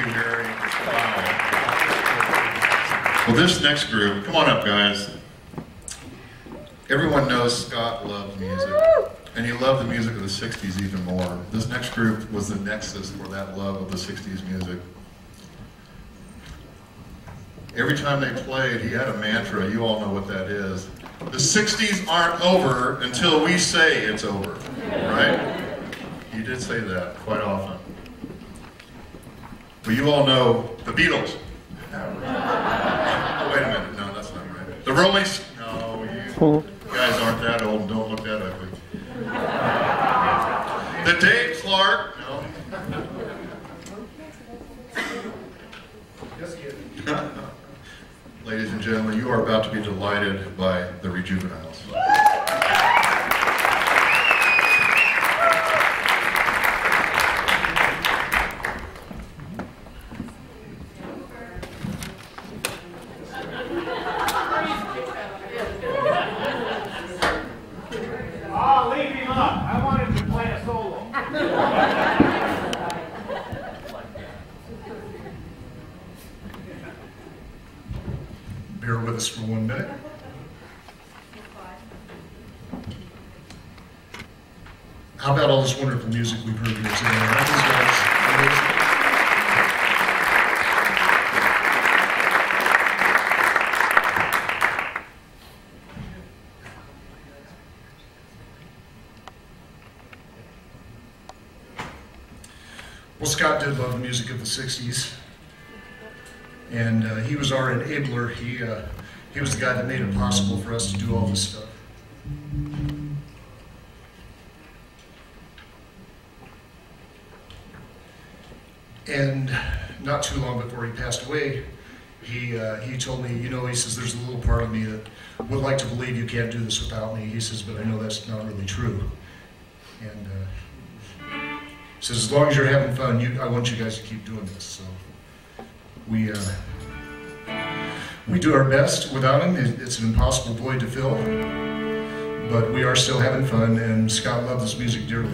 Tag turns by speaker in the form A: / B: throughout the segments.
A: you very much. Well, this next group, come on up, guys. Everyone knows Scott loved music, and he loved the music of the 60s even more. This next group was the nexus for that love of the 60s music. Every time they played, he had a mantra. You all know what that is. The 60s aren't over until we say it's over, right? He did say that quite often. But you all know the Beatles. Oh, wait a minute. No, that's not right. The Rolling Stones. No, you guys aren't that old and don't look that ugly. The Dave Clark. No. Just kidding. Ladies and gentlemen, you are about to be delighted by the ReJuveniles.
B: Oh, leave him up. I want him to play a solo.
C: Bear with us for 1 minute. How about all this wonderful music we've heard here today? Aren't these guys amazing? Well, Scott did love the music of the 60s. And he was our enabler. He was the guy that made it possible for us to do all this stuff. And not too long before he passed away, he told me, you know, he says, there's a little part of me that would like to believe you can't do this without me. He says, but I know that's not really true. And he says, as long as you're having fun, I want you guys to keep doing this. So we do our best without him. It's an impossible void to fill, but we are still having fun, and Scott loved his music dearly.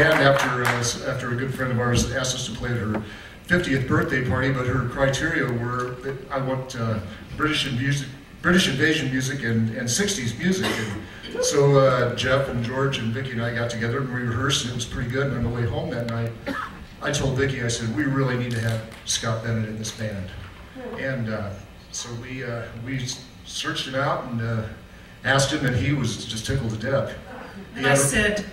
C: band after a good friend of ours asked us to play at her 50th birthday party, but her criteria were that I want British invasion music and 60s music. And so Jeff and George and Vickie and I got together and we rehearsed, and it was pretty good. And on the way home that night, I told Vickie, I said, we really need to have Scott Bennett in this band. And so we searched him out and asked him, and he was just tickled to death.
D: And I said,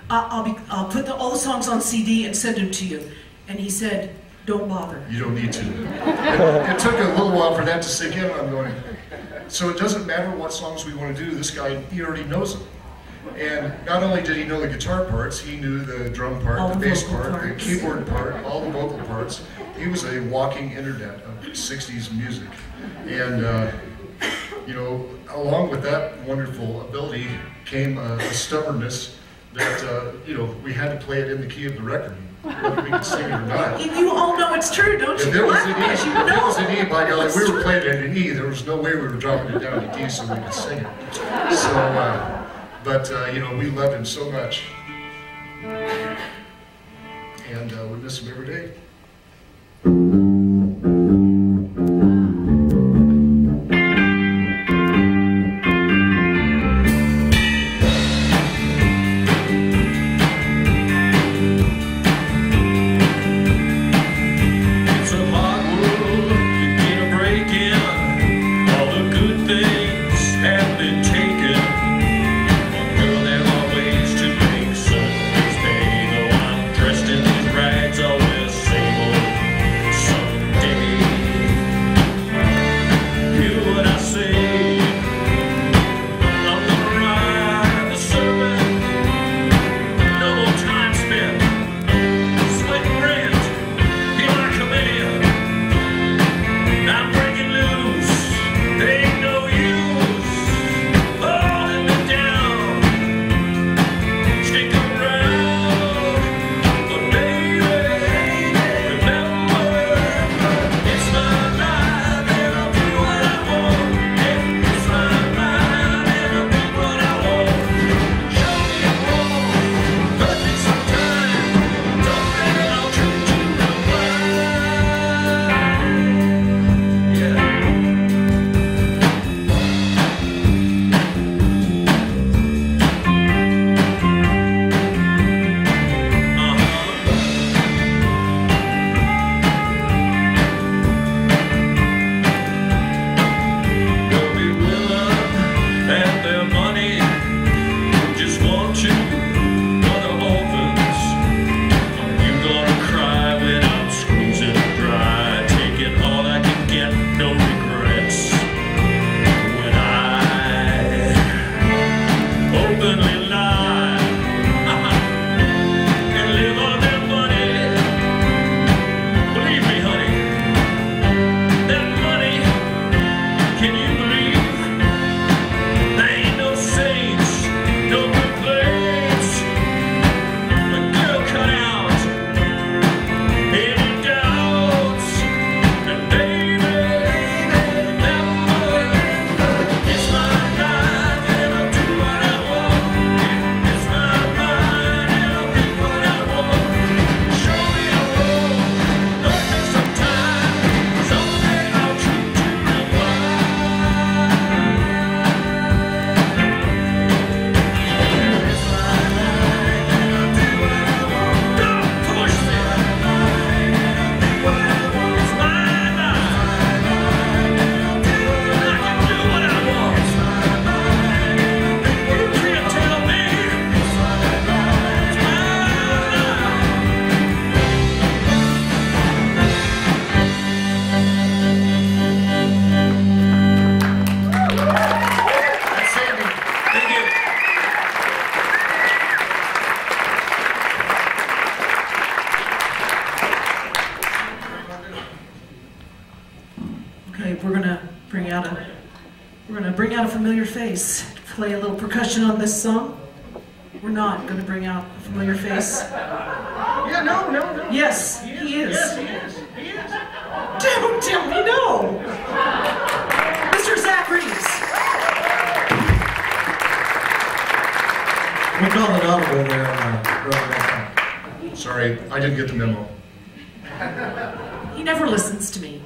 D: I'll put all the songs on CD and send them to you. And he said, don't bother.
C: You don't need to. It took a little while for that to sink in. I'm going, so it doesn't matter what songs we want to do. This guy, he already knows them. And not only did he know the guitar parts, he knew the drum part, the bass part, the keyboard part, all the vocal parts. He was a walking internet of 60s music. And, you know, along with that wonderful ability came a stubbornness that, you know, we had to play it in the key of the record, whether we could sing it or not.
D: You all know it's true, don't you?
C: If it was an E, by golly, we were playing it in E. There was no way we were dropping it down to D so we could sing it. So, but, you know, we love him so much. And we miss him every day.
D: Bring out a familiar face. Play a little percussion on this song. We're not going to bring out a familiar face.
B: Yeah, no.
D: Yes, he is.
B: Yes, he is. He is.
D: Don't tell me no. Mr. Zach Reeves.
E: We'll call it audible there on
C: Sorry, I didn't get the memo.
D: He never listens to me.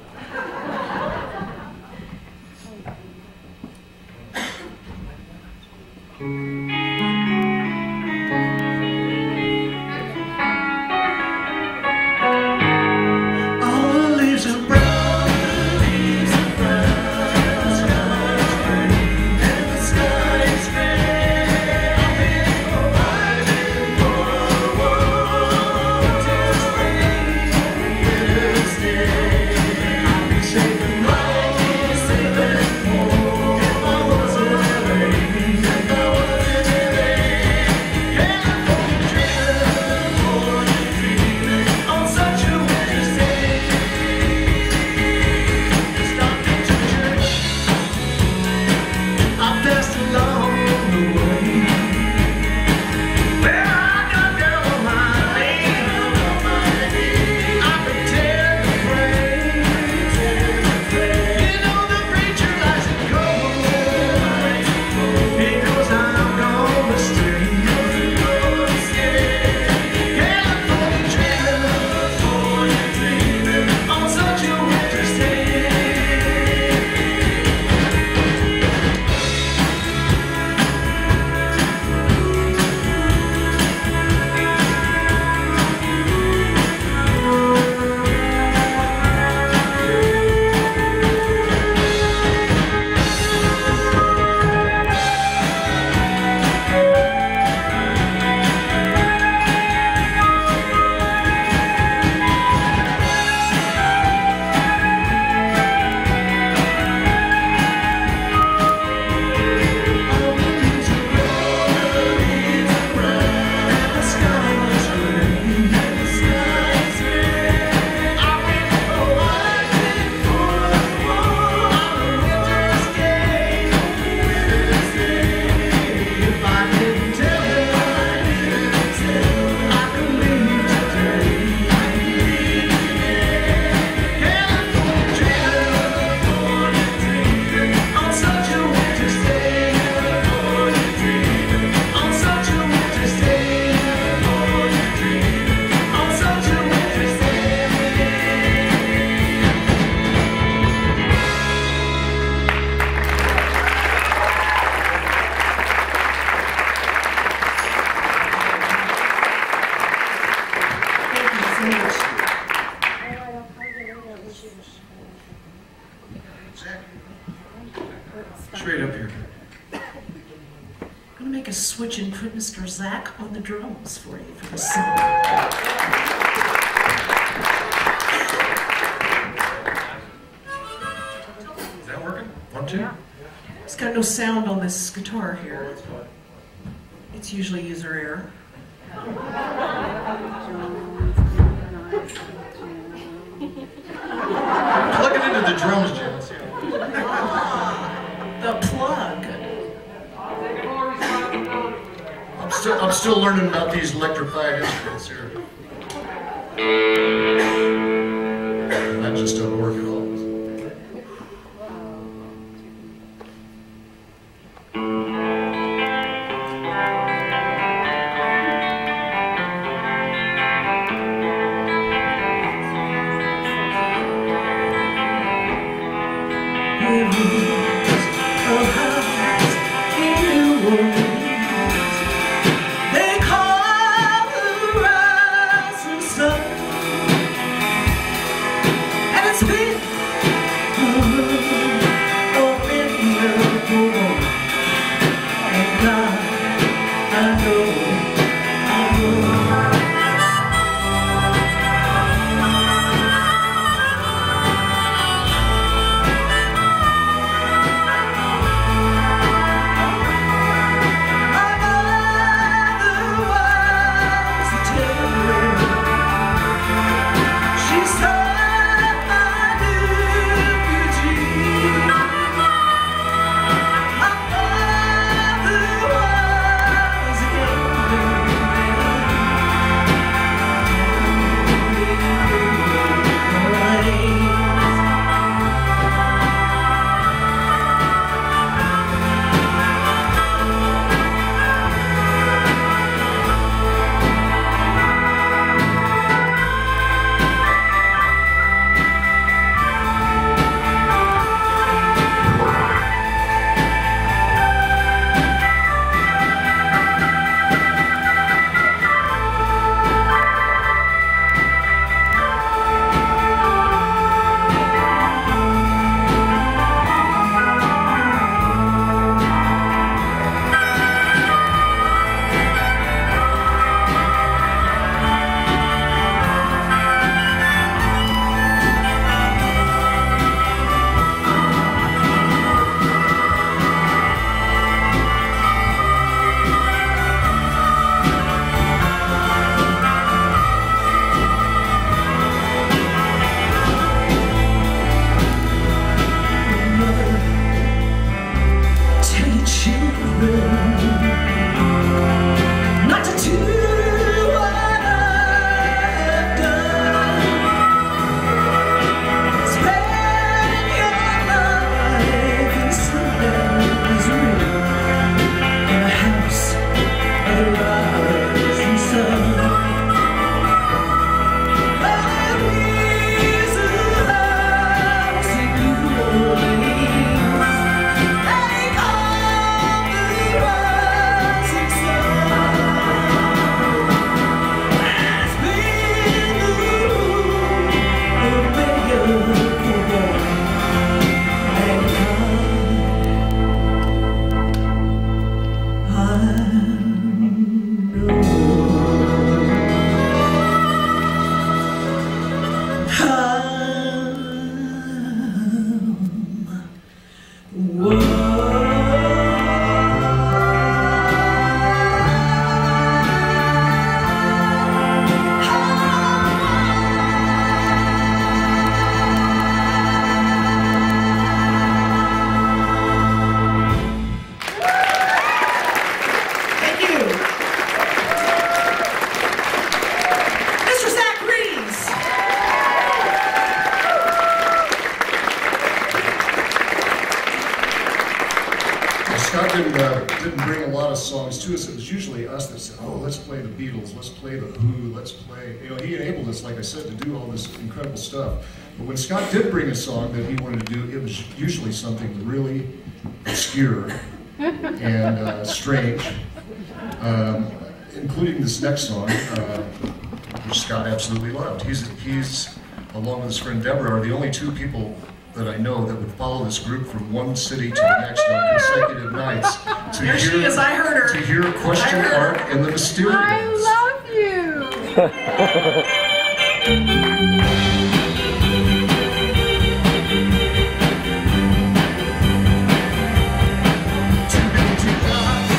E: Straight up here.
D: I'm gonna make a switch and put Mr. Zach on the drums for you for the song.
E: Is that working? 1, 2?
D: It's got no sound on this guitar here. It's usually user error.
E: Plug it into the drums, Jim.
D: The plug.
C: I'm still learning about these electrified instruments here. That just doesn't work at all.
D: It's been
C: didn't bring a lot of songs to us. It was usually us that said, oh, let's play the Beatles, let's play the Who, let's play, you know, he enabled us, like I said, to do all this incredible stuff. But when Scott did bring a song that he wanted to do, it was usually something really obscure and strange, including this next song, which Scott absolutely loved. He's, along with his friend Deborah, are the only two people that I know that would follow this group from one city to the next on consecutive nights to
D: There she is, I heard her.
C: To hear Question Mark and the Mysterians.
F: I love you.
C: Too many teardrops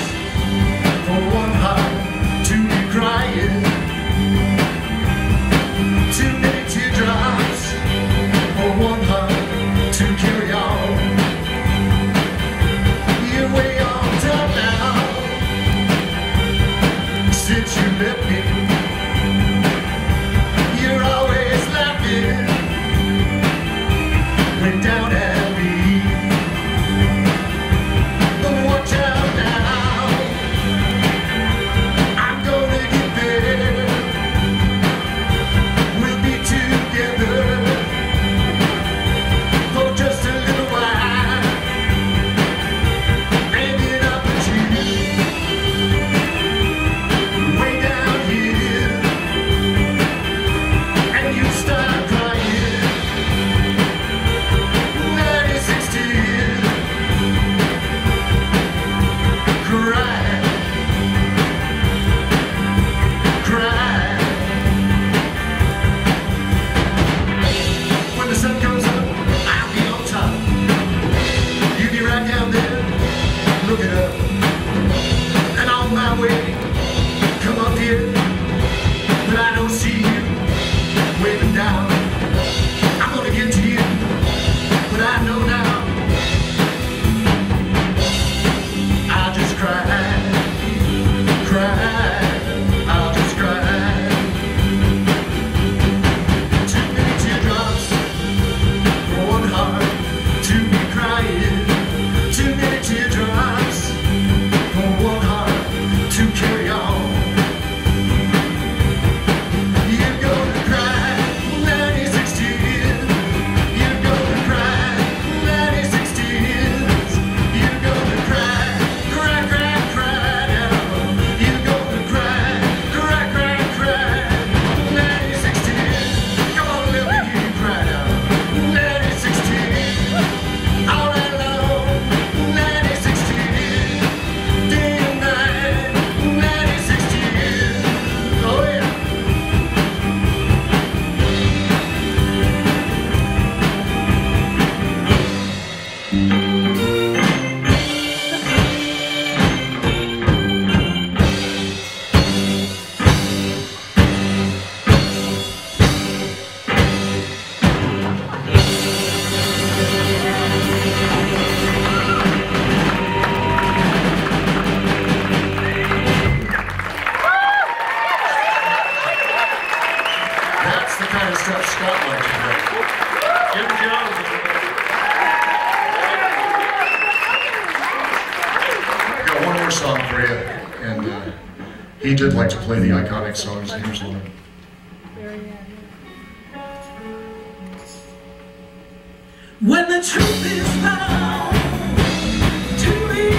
C: for one heart to be crying. Too many teardrops for one heart to carry on. You're way on top now. Since you met me, you're always laughing. Way down at me. But watch out now. I'm gonna get there. We'll be together for just a little while, hanging up with you, way down here, and you start crying. 96 cry, cry. When the sun comes up, I'll be on top. You be right down there, looking up. And on my way, come up here, but I don't see you waving down. I'm gonna get to you, but I know now. I'll just cry, cry. I'll just cry. Too many teardrops for one heart to be crying. Too many teardrops for one heart to carry on. You're gonna cry 96 tears. You're gonna cry 96 tears. You're gonna cry, cry, cry, cry now. You're gonna cry, cry, cry, cry 96 tears. Come on, let me hear you cry now. 96 tears. All night long, 96 tears. Day and night, 96 tears. Oh yeah. That's the kind of stuff Scott likes to play. Jim Jones. I've got one more song for you, and he did like to play the iconic songs. Here's one.
D: When the truth is found to be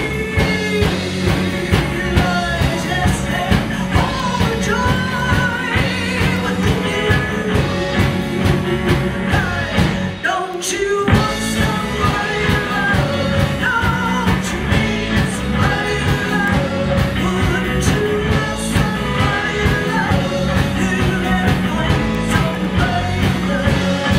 D: digested, all the joy within you. Don't you want somebody to love? Don't you need somebody to love? Wouldn't you love somebody to love? You never find somebody to love.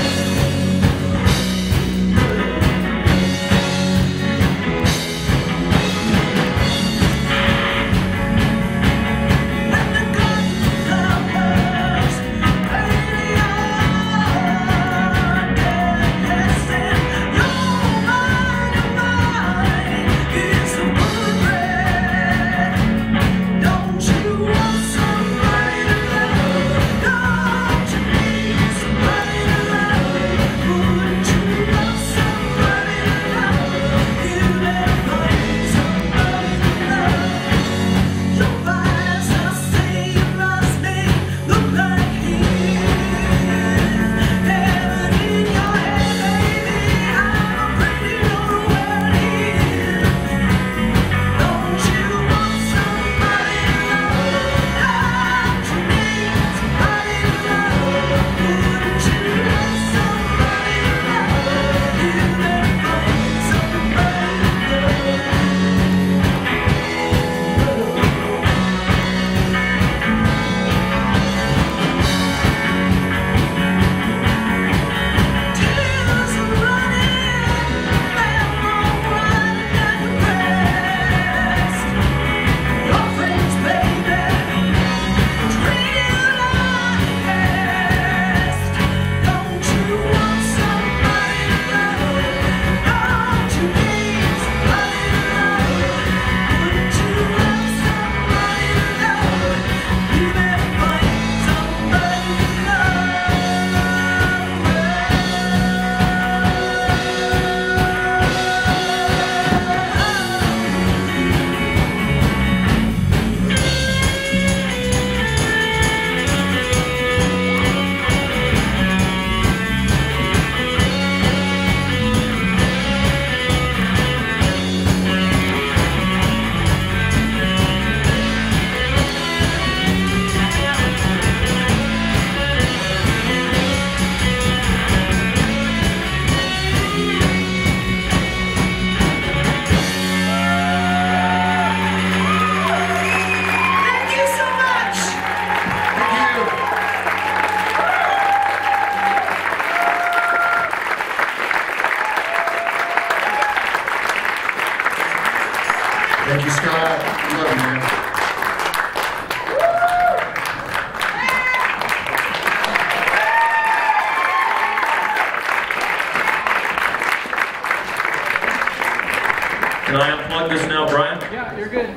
G: I unplug this now, Brian?
B: Yeah, you're good.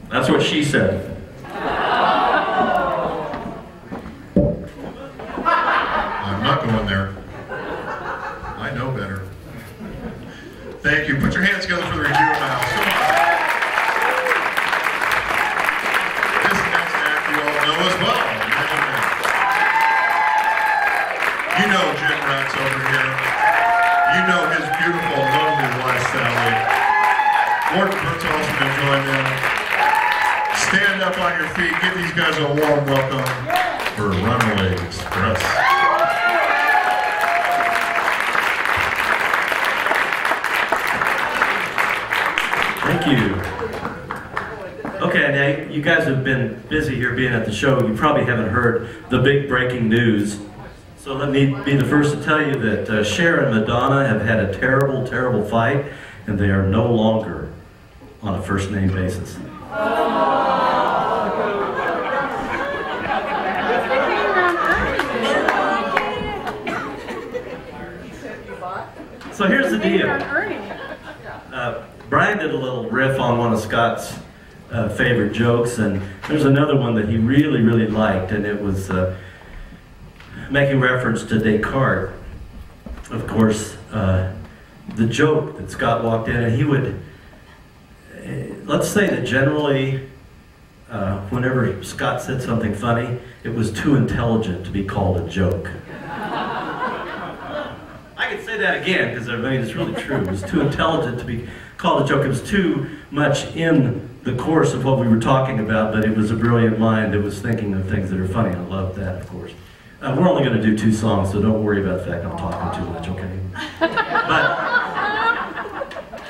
G: That's what she said.
A: I'm not going there. I know better. Thank you. Put your hands together for the ReJuveniles. Come on. This next act you all know as well. You know Jim Rat's over here. You know his beautiful, lovely wife, Salli. Gordon Burke's also going to join them. Stand up on your feet. Give these guys a warm welcome for Runaway Express.
G: Thank you. Okay, now you guys have been busy here being at the show. You probably haven't heard the big breaking news. So let me be the first to tell you that Cher and Madonna have had a terrible, terrible fight, and they are no longer on a first-name basis. So here's the deal. Brian did a little riff on one of Scott's favorite jokes, and there's another one that he really, really liked, and it was making reference to Descartes. Of course, the joke that Scott walked in, and he would, let's say that generally, whenever Scott said something funny, it was too intelligent to be called a joke. I can say that again, because I mean, it's really true. It was too intelligent to be called a joke. It was too much in the course of what we were talking about, but it was a brilliant mind that was thinking of things that are funny. I love that, of course. We're only going to do 2 songs, so don't worry about the fact I'm talking too much, okay? But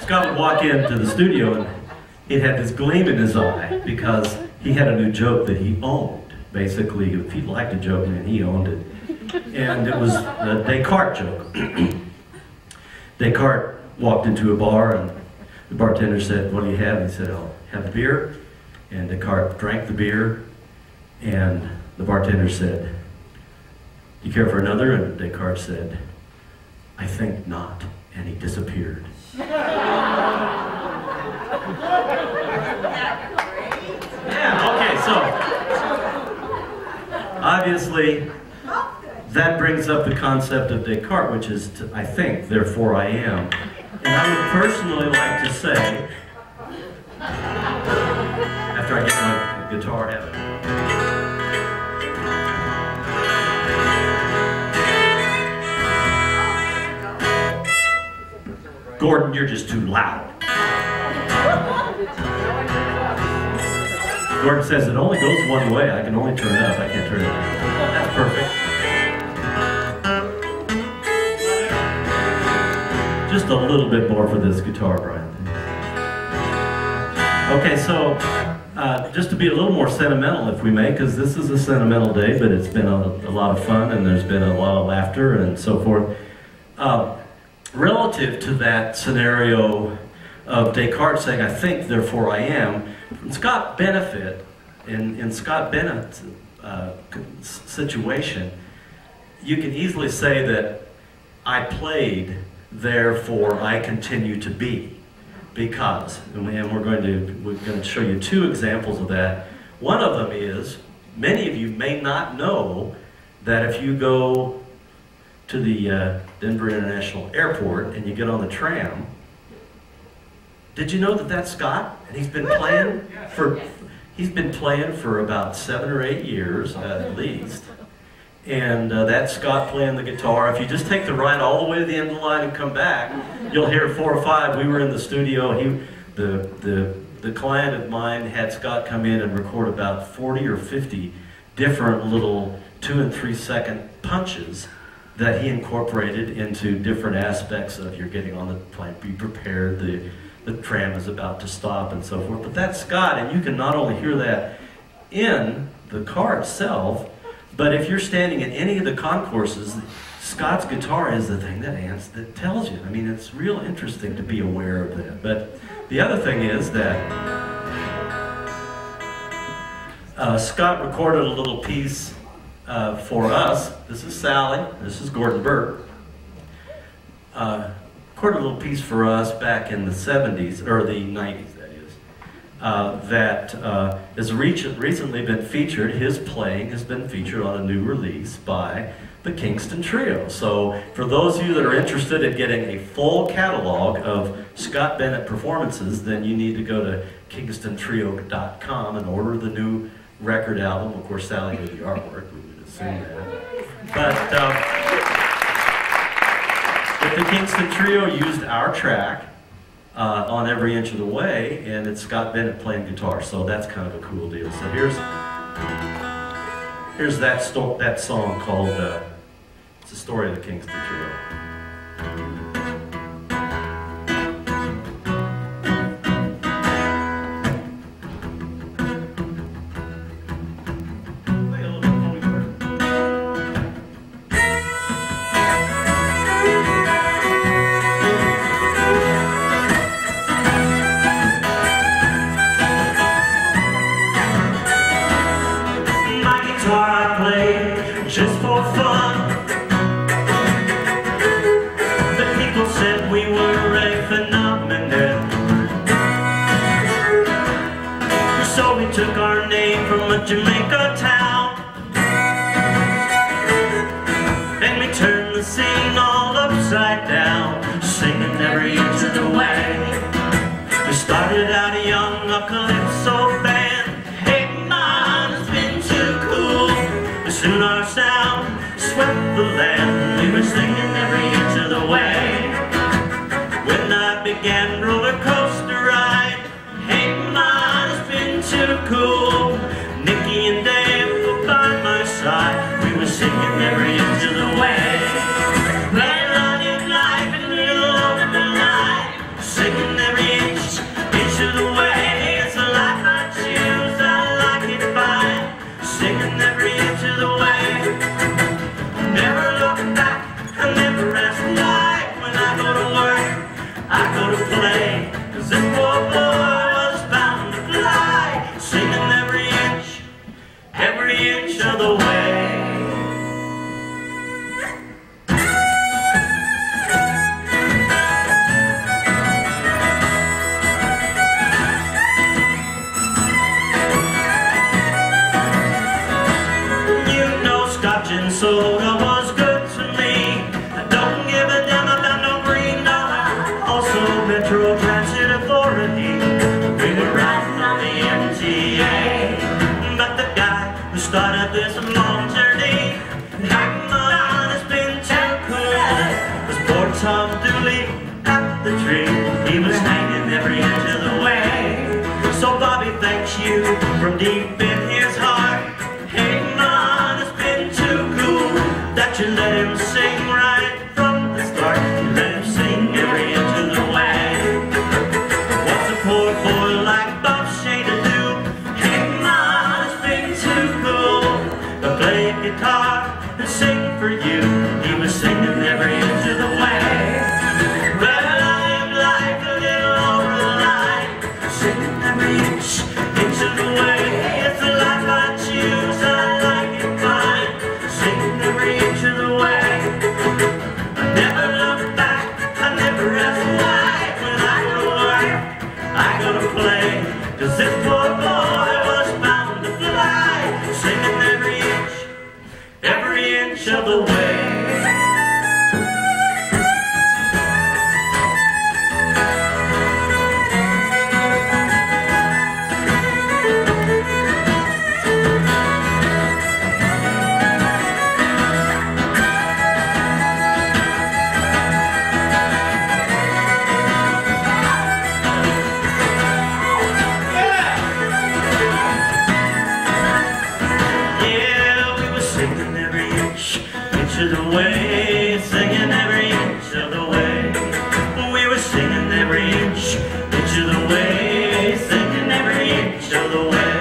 G: Scott would walk into the studio and he'd have this gleam in his eye because he had a new joke that he owned. Basically, if he liked a joke, man, he owned it. And it was a Descartes joke. Descartes walked into a bar and the bartender said, "What do you have?" He said, "I'll have a beer." And Descartes drank the beer, and the bartender said, "You care for another?" And Descartes said, "I think not." And he disappeared. Yeah, okay, so obviously that brings up the concept of Descartes, which is, I think, therefore I am. And I would personally like to say, after I get my guitar out. Gordon, you're just too loud. Gordon says it only goes one way. I can only turn it up. I can't turn it down. That's perfect. Just a little bit more for this guitar, Brian. Okay, so just to be a little more sentimental, if we may, because this is a sentimental day, but it's been a lot of fun and there's been a lot of laughter and so forth. Relative to that scenario of Descartes saying, "I think, therefore I am," Scott Bennett, in Scott Bennett's situation, you can easily say that I played, therefore I continue to be, because, and we're going to show you 2 examples of that. One of them is, many of you may not know that if you go to the Denver International Airport and you get on the tram, did you know that that's Scott? And he's been playing for about 7 or 8 years at least. And that's Scott playing the guitar. If you just take the ride all the way to the end of the line and come back, you'll hear 4 or 5. We were in the studio. The client of mine had Scott come in and record about 40 or 50 different little 2 and 3 second punches that he incorporated into different aspects of you're getting on the plane, be prepared, the tram is about to stop, and so forth. But that's Scott, and you can not only hear that in the car itself, but if you're standing in any of the concourses, Scott's guitar is the thing that tells you. I mean, it's real interesting to be aware of that. But the other thing is that Scott recorded a little piece for us. This is Salli, this is Gordon Burke. recorded a little piece for us back in the 70s, or the 90s that is, that has recently been featured. His playing has been featured on a new release by the Kingston Trio. So for those of you that are interested in getting a full catalog of Scott Bennett performances, then you need to go to kingstontrio.com and order the new record album. Of course, Salli did the artwork, we would assume that. But the Kingston Trio used our track on Every Inch of the Way, and it's Scott Bennett playing guitar, so that's kind of a cool deal. So here's that song called It's the Story of the Kingston Trio.
D: Just for fun, the people said we were a phenomenon. So we took our name from a Jamaica town, and we turned the scene all upside down, singing every inch of the way. We started out a young calypso band. Hey man, it's been too cool. Soon our sound swept the land. We were singing every inch of the way. When I began roller coaster ride, hey man, it's been too cool. Nicky and Dave were by my side. We were singing every inch of the way. Well, I did life in the middle of the night, singing every inch of the way. It's a life I choose, I like it fine, singing every inch of the way. Never look back, I never ask why. When I go to work, I go to play, 'cause this poor boy was bound to fly, singing every inch of the way. Soda was good to me. I don't give a damn about no green dollar. Also Metro Transit Authority. We were riding on the MTA. But the guy who started this long journey, hanging on, it's been too cool. Was poor Tom Dooley at the tree. He was hanging every inch of the way. So Bobby thanks you from deep in his heart. Hey man, it's been too cool that you let him sing right from the start. You let him sing every inch of the way. What's a poor boy like Bob Shea to do? Hey man, it's been too cool to play guitar and sing for you. He was singing every inch of the way. Well, I am like a little over the line, singing every inch of the way. It's the life I choose, I like it fine, singing every inch of the way. I never look back, I never ask why. When I go to work, I go to play, 'cause this poor boy was bound to fly, singing every inch of the way. Singing every inch of the way. We were singing every inch of the way. Singing every inch of the way.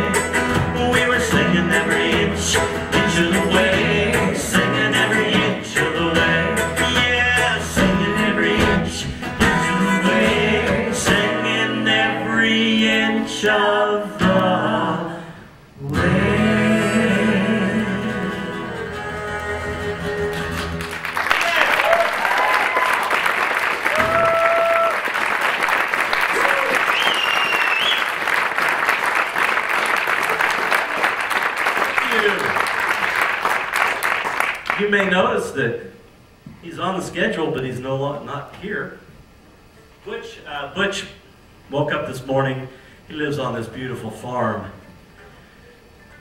D: We were singing every inch of the way. Singing every inch of the way. Yeah, singing every inch of the way. Singing every inch of the way.
G: You may notice that he's on the schedule, but he's not here. Butch woke up this morning. He lives on this beautiful farm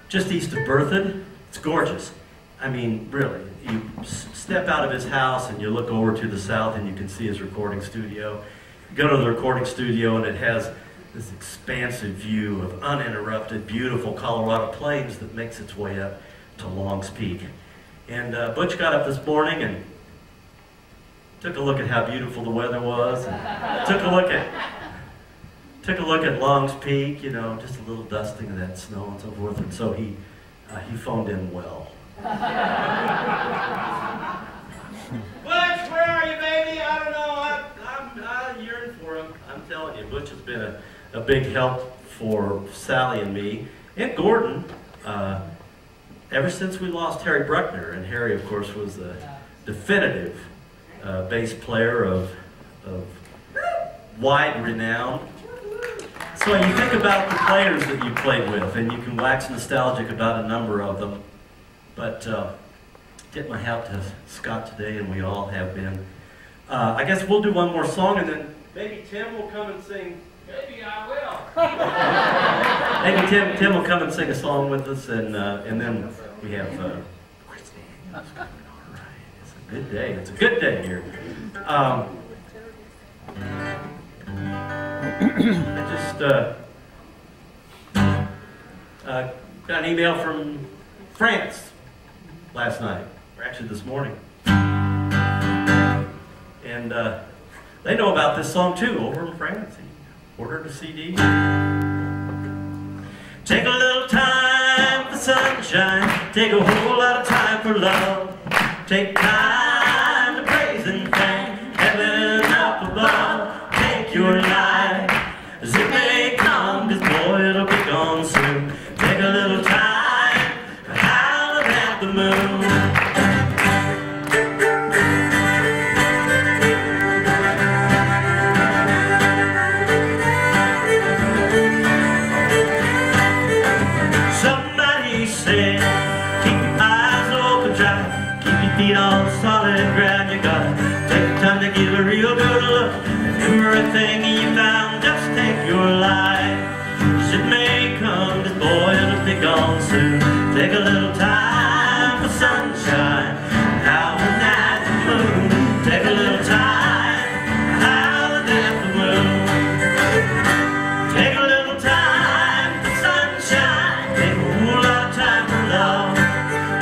G: just east of Berthoud. It's gorgeous. I mean, really. You step out of his house and you look over to the south and you can see his recording studio. You go to the recording studio and it has this expansive view of uninterrupted, beautiful Colorado plains that makes its way up to Long's Peak. And Butch got up this morning and took a look at how beautiful the weather was, and took a look at Long's Peak, you know, just a little dusting of that snow and so forth, and so he phoned in well.
B: Butch, where are you, baby? I don't know.
G: I yearn for him. I'm telling you, Butch has been a big help for Salli and me, and Gordon, ever since we lost Harry Bruckner, and Harry, of course, was the definitive bass player of wide renown. So you think about the players that you played with, and you can wax nostalgic about a number of them. But tip my hat to Scott today, and we all have been. I guess we'll do one more song, and then maybe Tim will come and sing.
B: Maybe I will.
G: Maybe Tim will come and sing a song with us, and then we have Chris Daniels coming. All right, it's a good day. It's a good day here. I just got an email from France last night, or actually this morning, and they know about this song too over in France. He ordered a CD. Take a little time for sunshine, take a whole lot of time for love, take time to praise and thank heaven up above. Take your life as it may come, 'cause boy, it'll be gone soon. Take a little time for howling at the moon. Somebody said, keep your eyes open tight, keep your feet on solid ground. You gotta take time to give a real good look at everything you found. Just take your life as it may come, 'cause boy, it'll be gone soon. Take a little time for sunshine, howling at the moon. Take a little time, howling at the moon. Take a little time for sunshine, take a whole lot of time for love.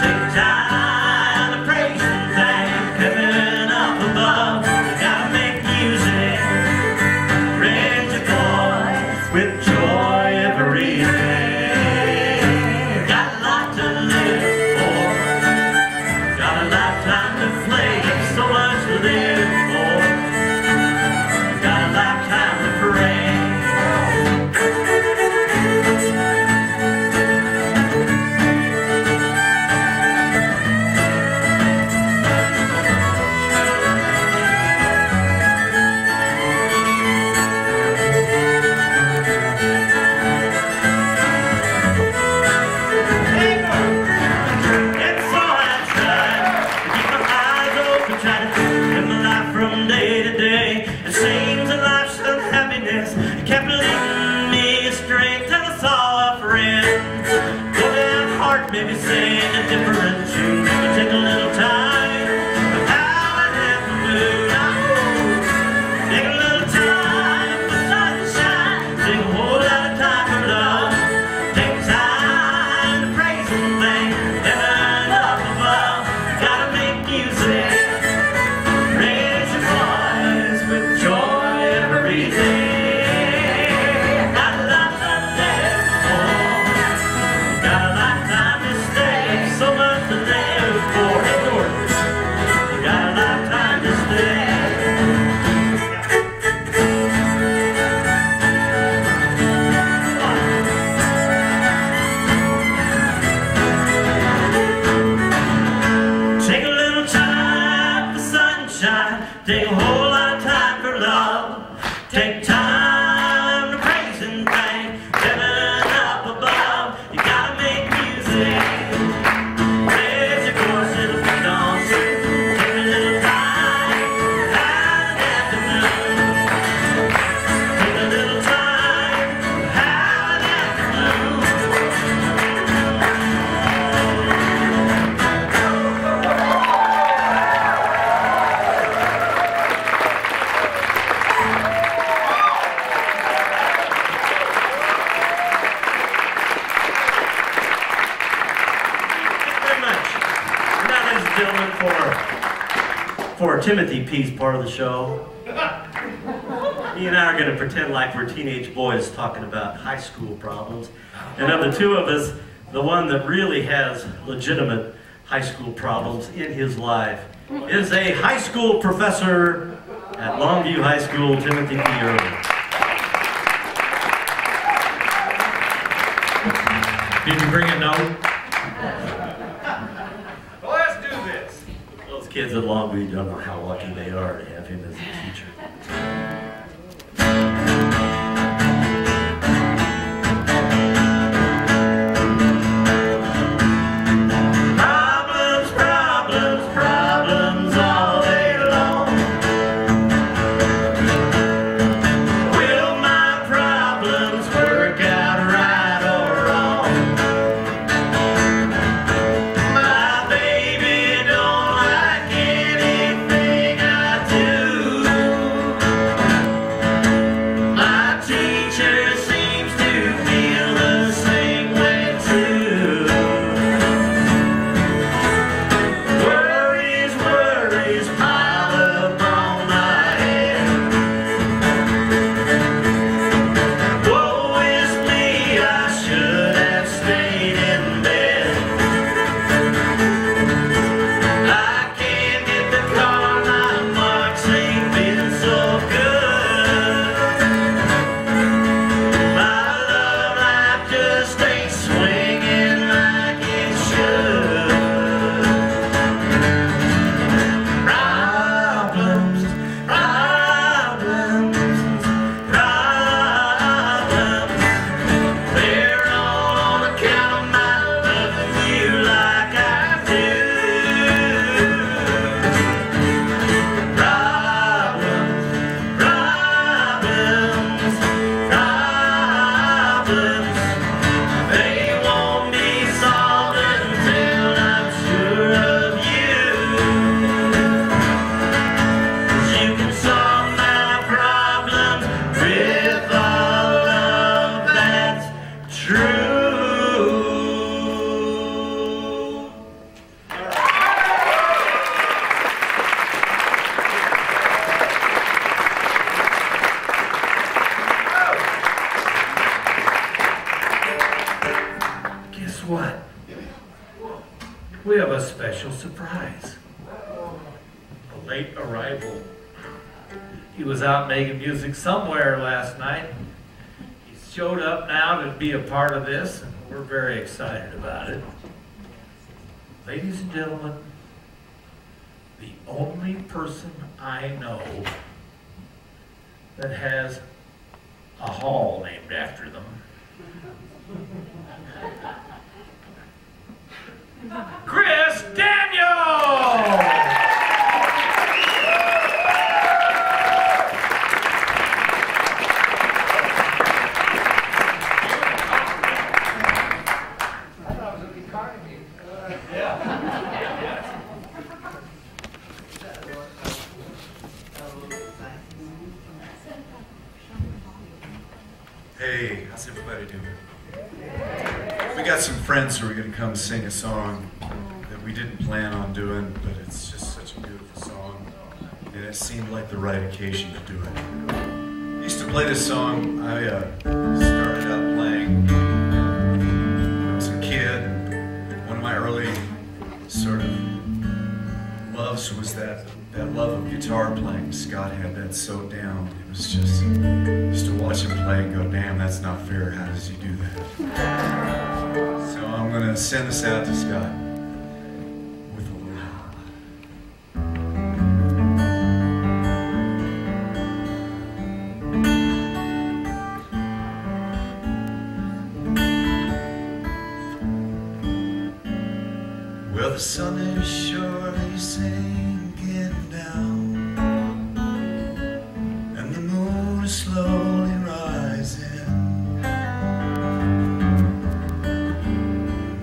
G: Take time to praise and thank heaven up above. You gotta make music, raise your voice with joy every day. Got a lot to live for, got a lifetime to play, so much to live for. Got a lifetime to pray. It's all I try to keep my eyes open, try to live my life from day to day. It seems that life's unhappiness kept leading me astray till I saw a friend go down heart, maybe sing a different tune. But take a little time for howling at the moon. Take a little time for sunshine, take a whole lot of time for love. Take time to praise and thank heaven up above. Gotta make music, raise your voice with joy every day. Got a lot to live for, got a lifetime to stay, for our Timothy piece part of the show, he and I are going to pretend like we're teenage boys talking about high school problems. And of the two of us, the one that really has legitimate high school problems in his life is a high school professor at Longview High School, Timothy P. Irvin.
E: Did you bring a note?
B: Well, let's do this.
G: Those kids at Longview don't know how lucky they are to have him as a teacher.
E: What? We have a special surprise. A late arrival. He was out making music somewhere last night. He showed up now to be a part of this, and we're very excited about it. Ladies and gentlemen, the only person I know that has a hall named after them. Chris Daniel!
H: Hey, how's everybody doing? We got some friends who are going to come sing a song that we didn't plan on doing, but it's just such a beautiful song, and it seemed like the right occasion to do it. I used to play this song. I started out playing when I was a kid. One of my early sort of loves was that love of guitar playing. Scott had that so down. It was just, used to watch him play and go, damn, that's not fair. How does he do that? So I'm going to send this out to Scott with a little help. Well, the sun is surely sinking down, and the moon is slowly rising.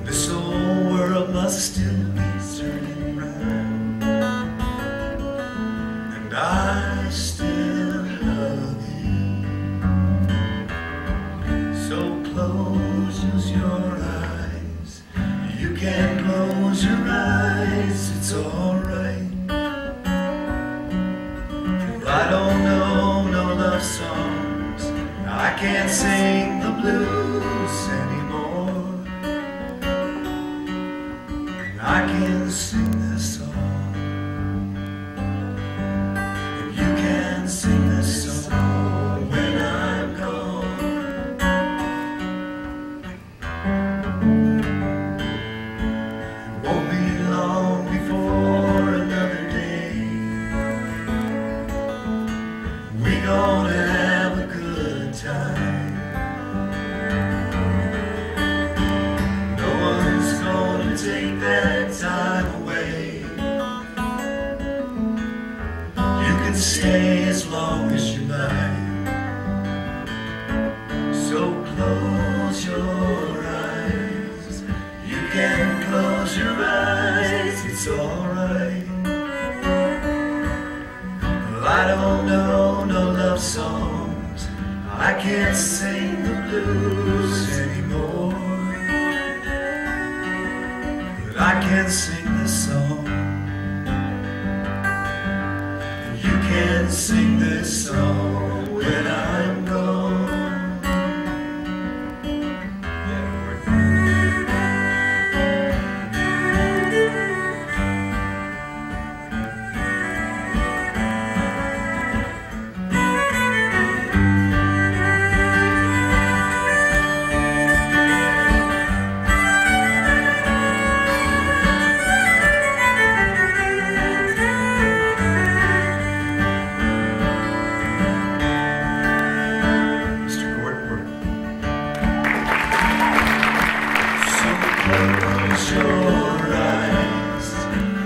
H: This old world must still be turning round, and I still love you. So close your eyes. You can close your eyes, it's alright. can't sing the blues anymore. I can sing this song, and you can sing this song when I'm gone. It won't be long before another day we gonna have a good time. No one's gonna take that time away. You can stay as long as you like. So close your eyes. You can close your eyes. It's alright. I don't know no love songs. I can't sing the blues anymore. But I can sing this song. You can sing this song when I'm gone. Close your eyes.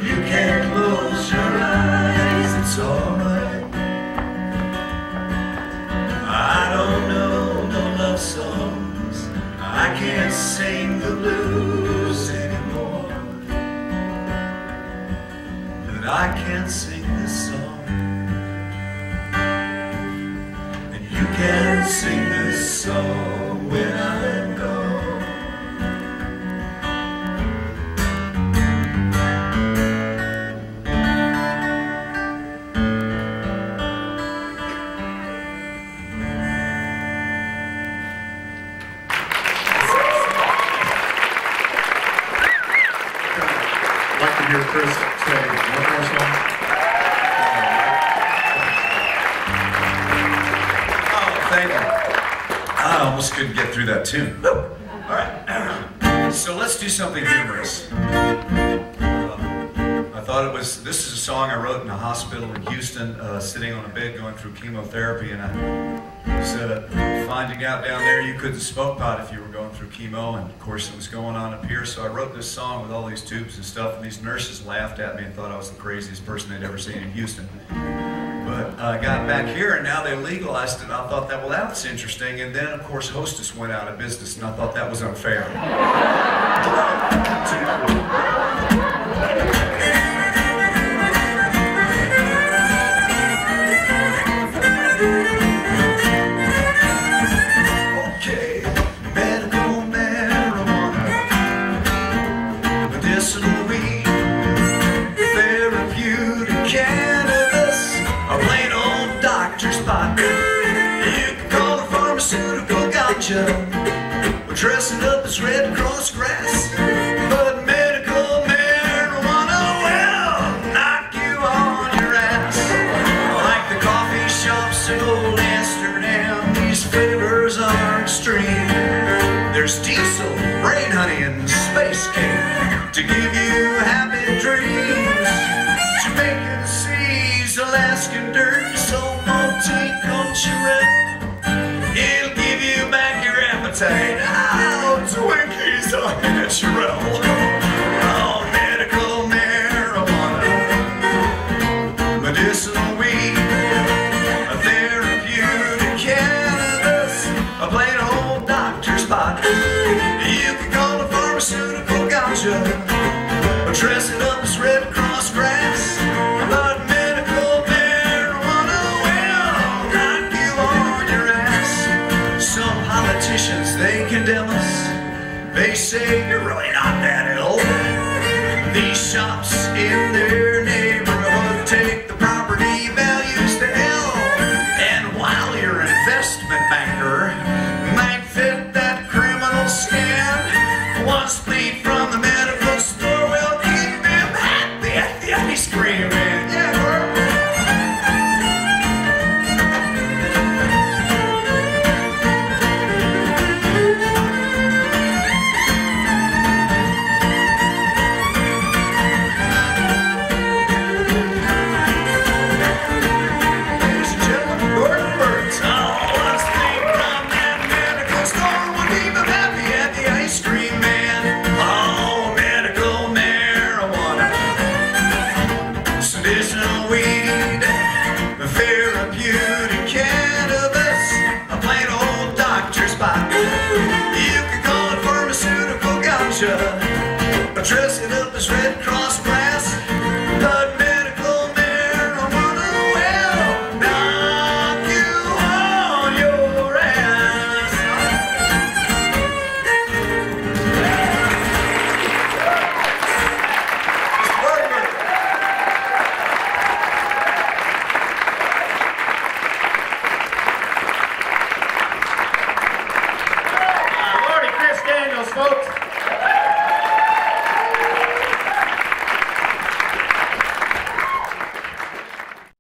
H: You can close your eyes. It's alright. I don't know no love songs. I can't sing the blues anymore. But I can sing this song, and you can sing this song when I'm gone.
A: I'd like to hear Chris say one more song.
H: Oh, thank you. I almost couldn't get through that tune. All right. So let's do something humorous. I thought this is a song I wrote in a hospital in Houston, sitting on a bed going through chemotherapy, and I was finding out down there you couldn't smoke pot if you were going through chemo, and of course it was going on up here, so I wrote this song with all these tubes and stuff, and these nurses laughed at me and thought I was the craziest person they'd ever seen in Houston. But I got back here and now they legalized it, and I thought that, well, that's interesting, and then of course Hostess went out of business, and I thought that was unfair. We're dressing up as Red Cross grass, but medical marijuana will knock you on your ass. Like the coffee shops in old Amsterdam, these flavors are extreme. There's diesel, brain honey, and space cake to give you happy dreams. Jamaican seas, Alaskan dirt, so multi Contreras. It'll give you back your appetite. Oh, Twinkies are natural. Oh, medical marijuana, medicinal weed, a therapeutic cannabis, a plain old doctor's pot. You can call it pharmaceutical ganja, or dress it up as Red Cross grass. But medical marijuana will knock you on your ass. Some politicians, they condemn us. They say you're really not that ill. These shops in their